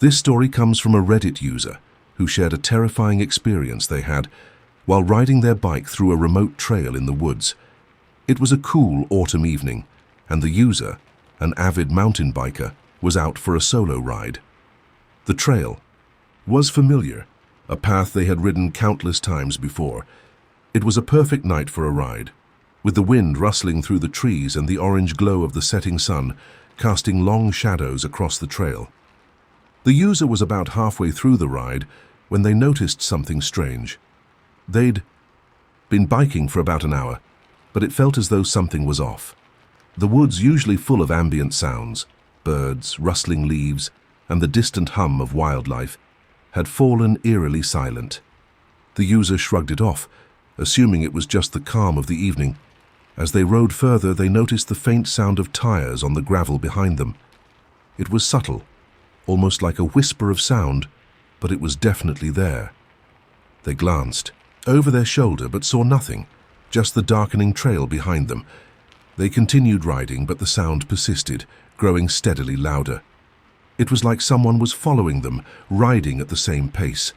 This story comes from a Reddit user who shared a terrifying experience they had while riding their bike through a remote trail in the woods. It was a cool autumn evening, and the user, an avid mountain biker, was out for a solo ride. The trail was familiar, a path they had ridden countless times before. It was a perfect night for a ride, with the wind rustling through the trees and the orange glow of the setting sun casting long shadows across the trail. The user was about halfway through the ride when they noticed something strange. They'd been biking for about an hour, but it felt as though something was off. The woods, usually full of ambient sounds, birds, rustling leaves, and the distant hum of wildlife, had fallen eerily silent. The user shrugged it off, assuming it was just the calm of the evening. As they rode further, they noticed the faint sound of tires on the gravel behind them. It was subtle, almost like a whisper of sound, but it was definitely there. They glanced over their shoulder but saw nothing, just the darkening trail behind them. They continued riding, but the sound persisted, growing steadily louder. It was like someone was following them, riding at the same pace.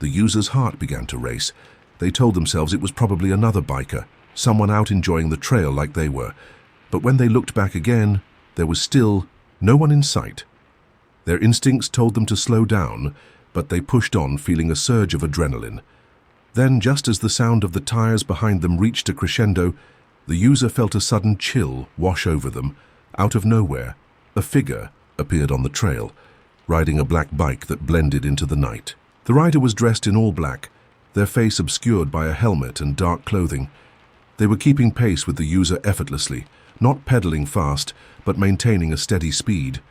The user's heart began to race. They told themselves it was probably another biker, someone out enjoying the trail like they were. But when they looked back again, there was still no one in sight. Their instincts told them to slow down, but they pushed on, feeling a surge of adrenaline. Then, just as the sound of the tires behind them reached a crescendo, the user felt a sudden chill wash over them. Out of nowhere, a figure appeared on the trail, riding a black bike that blended into the night. The rider was dressed in all black, their face obscured by a helmet and dark clothing. They were keeping pace with the user effortlessly, not pedaling fast, but maintaining a steady speed.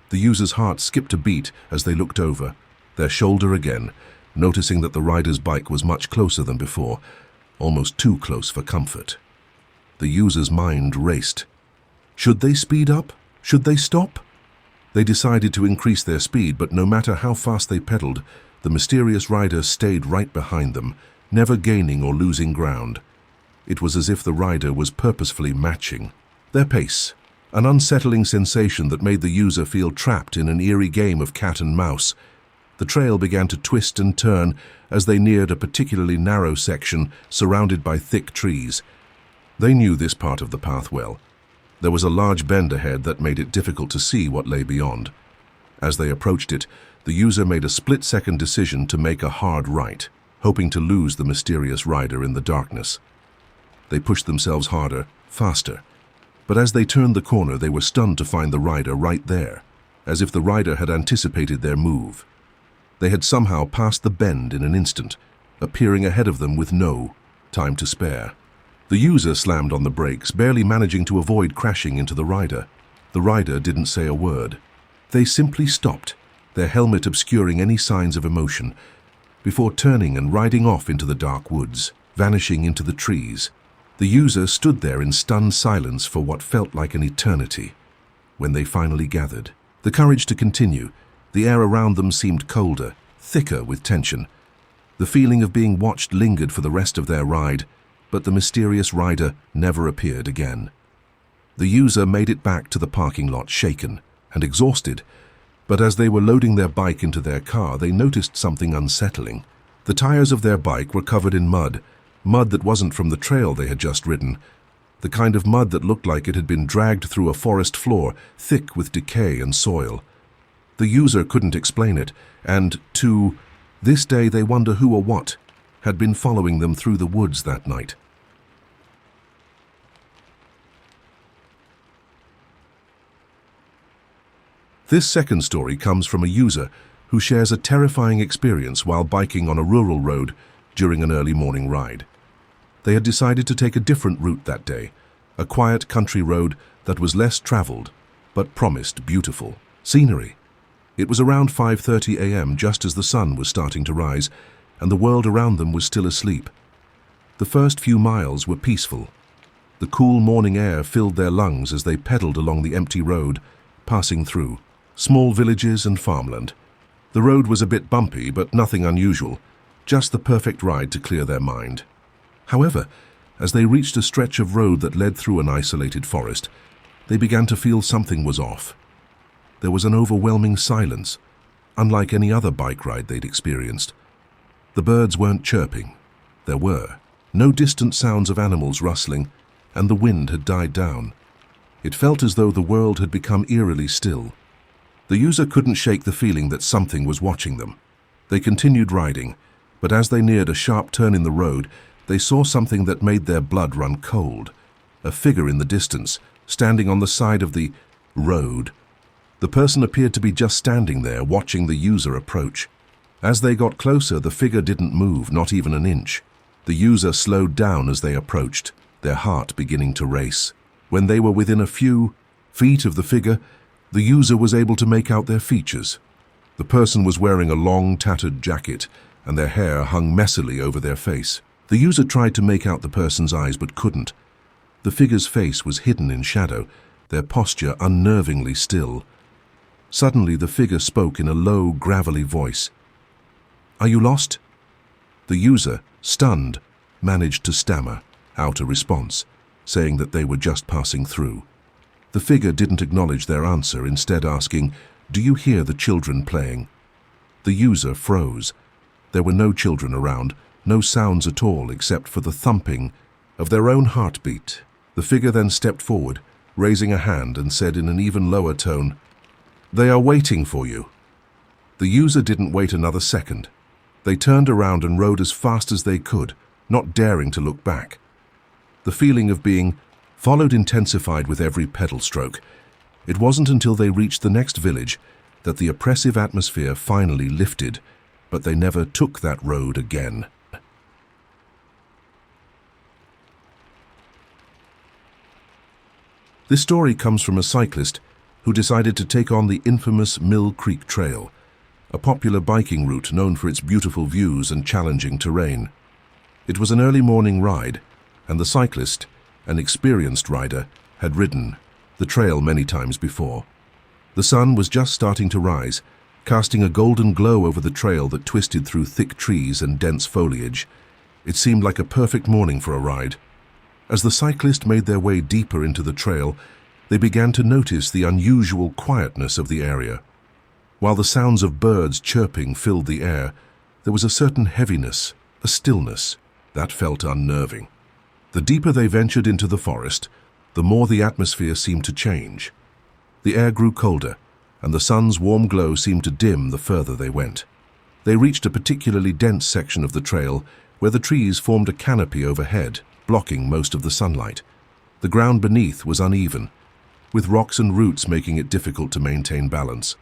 The user's heart skipped a beat as they looked over, their shoulder again, noticing that the rider's bike was much closer than before, almost too close for comfort. The user's mind raced. Should they speed up? Should they stop? They decided to increase their speed, but no matter how fast they pedaled, the mysterious rider stayed right behind them, never gaining or losing ground. It was as if the rider was purposefully matching their pace, an unsettling sensation that made the user feel trapped in an eerie game of cat and mouse. The trail began to twist and turn as they neared a particularly narrow section surrounded by thick trees. They knew this part of the path well. There was a large bend ahead that made it difficult to see what lay beyond. As they approached it, the user made a split-second decision to make a hard right, hoping to lose the mysterious rider in the darkness. They pushed themselves harder, faster. But as they turned the corner, they were stunned to find the rider right there, as if the rider had anticipated their move. They had somehow passed the bend in an instant, appearing ahead of them with no time to spare. The user slammed on the brakes, barely managing to avoid crashing into the rider. The rider didn't say a word. They simply stopped, their helmet obscuring any signs of emotion, before turning and riding off into the dark woods, vanishing into the trees. The user stood there in stunned silence for what felt like an eternity. When they finally gathered the courage to continue, the air around them seemed colder, thicker with tension. The feeling of being watched lingered for the rest of their ride, but the mysterious rider never appeared again. The user made it back to the parking lot, shaken and exhausted, but as they were loading their bike into their car, they noticed something unsettling. The tires of their bike were covered in mud that wasn't from the trail they had just ridden, the kind of mud that looked like it had been dragged through a forest floor, thick with decay and soil. The user couldn't explain it, and to this day they wonder who or what had been following them through the woods that night. This second story comes from a user who shares a terrifying experience while biking on a rural road during an early morning ride. They had decided to take a different route that day, a quiet country road that was less traveled, but promised beautiful scenery. It was around 5:30 a.m., just as the sun was starting to rise, and the world around them was still asleep. The first few miles were peaceful. The cool morning air filled their lungs as they pedaled along the empty road, passing through small villages and farmland. The road was a bit bumpy, but nothing unusual, just the perfect ride to clear their mind. However, as they reached a stretch of road that led through an isolated forest, they began to feel something was off. There was an overwhelming silence, unlike any other bike ride they'd experienced. The birds weren't chirping. There were no distant sounds of animals rustling, and the wind had died down. It felt as though the world had become eerily still. The user couldn't shake the feeling that something was watching them. They continued riding, but as they neared a sharp turn in the road, they saw something that made their blood run cold. A figure in the distance, standing on the side of the road. The person appeared to be just standing there, watching the user approach. As they got closer, the figure didn't move, not even an inch. The user slowed down as they approached, their heart beginning to race. When they were within a few feet of the figure, the user was able to make out their features. The person was wearing a long, tattered jacket, and their hair hung messily over their face. The user tried to make out the person's eyes but couldn't. The figure's face was hidden in shadow, their posture unnervingly still. Suddenly, the figure spoke in a low, gravelly voice. "Are you lost?" The user, stunned, managed to stammer out a response, saying that they were just passing through. The figure didn't acknowledge their answer, instead asking, "Do you hear the children playing?" The user froze. There were no children around, no sounds at all except for the thumping of their own heartbeat. The figure then stepped forward, raising a hand, and said in an even lower tone, "They are waiting for you." The user didn't wait another second. They turned around and rode as fast as they could, not daring to look back. The feeling of being followed intensified with every pedal stroke. It wasn't until they reached the next village that the oppressive atmosphere finally lifted, but they never took that road again. This story comes from a cyclist who decided to take on the infamous Mill Creek Trail, a popular biking route known for its beautiful views and challenging terrain. It was an early morning ride, and the cyclist, an experienced rider, had ridden the trail many times before. The sun was just starting to rise, casting a golden glow over the trail that twisted through thick trees and dense foliage. It seemed like a perfect morning for a ride. As the cyclist made their way deeper into the trail, they began to notice the unusual quietness of the area. While the sounds of birds chirping filled the air, there was a certain heaviness, a stillness, that felt unnerving. The deeper they ventured into the forest, the more the atmosphere seemed to change. The air grew colder, and the sun's warm glow seemed to dim the further they went. They reached a particularly dense section of the trail where the trees formed a canopy overhead, blocking most of the sunlight. The ground beneath was uneven, with rocks and roots making it difficult to maintain balance.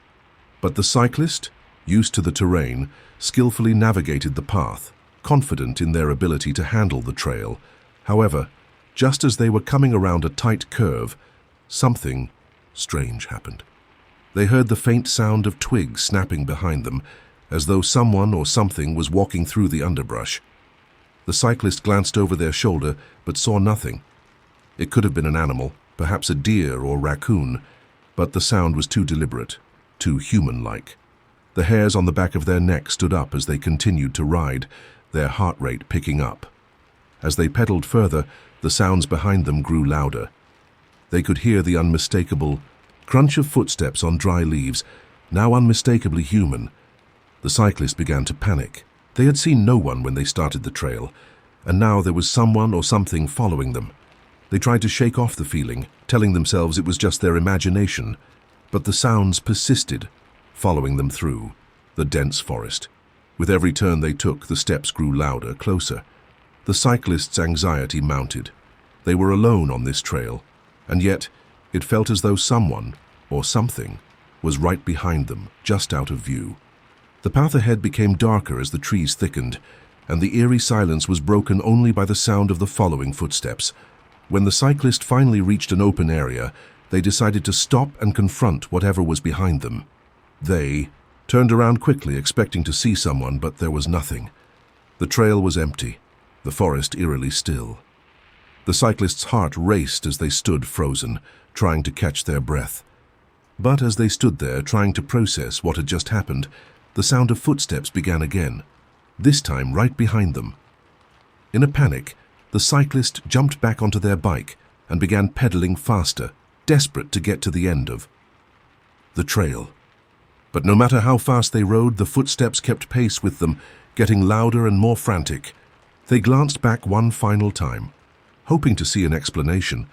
But the cyclist, used to the terrain, skillfully navigated the path, confident in their ability to handle the trail. However, just as they were coming around a tight curve, something strange happened. They heard the faint sound of twigs snapping behind them, as though someone or something was walking through the underbrush. The cyclist glanced over their shoulder, but saw nothing. It could have been an animal, perhaps a deer or raccoon, but the sound was too deliberate, too human-like. The hairs on the back of their neck stood up as they continued to ride, their heart rate picking up. As they pedaled further, the sounds behind them grew louder. They could hear the unmistakable crunch of footsteps on dry leaves, now unmistakably human. The cyclist began to panic. They had seen no one when they started the trail, and now there was someone or something following them. They tried to shake off the feeling, telling themselves it was just their imagination, but the sounds persisted, following them through the dense forest. With every turn they took, the steps grew louder, closer. The cyclist's anxiety mounted. They were alone on this trail, and yet it felt as though someone, or something, was right behind them, just out of view. The path ahead became darker as the trees thickened, and the eerie silence was broken only by the sound of the following footsteps. When the cyclist finally reached an open area, they decided to stop and confront whatever was behind them. They turned around quickly, expecting to see someone, but there was nothing. The trail was empty, the forest eerily still. The cyclist's heart raced as they stood frozen, trying to catch their breath. But as they stood there, trying to process what had just happened, the sound of footsteps began again, this time right behind them. In a panic, the cyclist jumped back onto their bike and began pedaling faster, desperate to get to the end of the trail. But no matter how fast they rode, the footsteps kept pace with them, getting louder and more frantic. They glanced back one final time, hoping to see an explanation,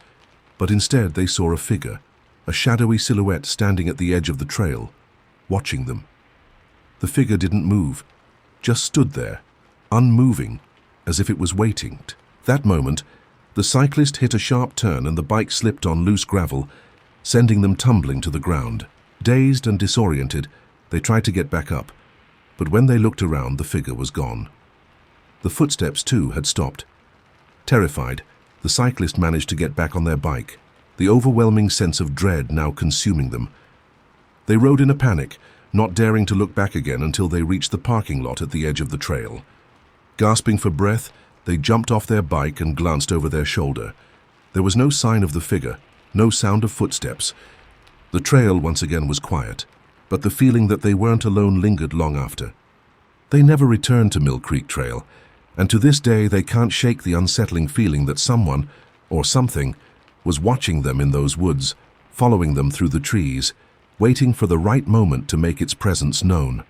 but instead they saw a figure, a shadowy silhouette standing at the edge of the trail, watching them. The figure didn't move, just stood there, unmoving, as if it was waiting. That moment, the cyclist hit a sharp turn and the bike slipped on loose gravel, sending them tumbling to the ground. Dazed and disoriented, they tried to get back up, but when they looked around, the figure was gone. The footsteps, too, had stopped. Terrified, the cyclist managed to get back on their bike, the overwhelming sense of dread now consuming them. They rode in a panic, not daring to look back again until they reached the parking lot at the edge of the trail. Gasping for breath, they jumped off their bike and glanced over their shoulder. There was no sign of the figure, no sound of footsteps. The trail once again was quiet, but the feeling that they weren't alone lingered long after. They never returned to Mill Creek Trail, and to this day they can't shake the unsettling feeling that someone, or something, was watching them in those woods, following them through the trees, waiting for the right moment to make its presence known.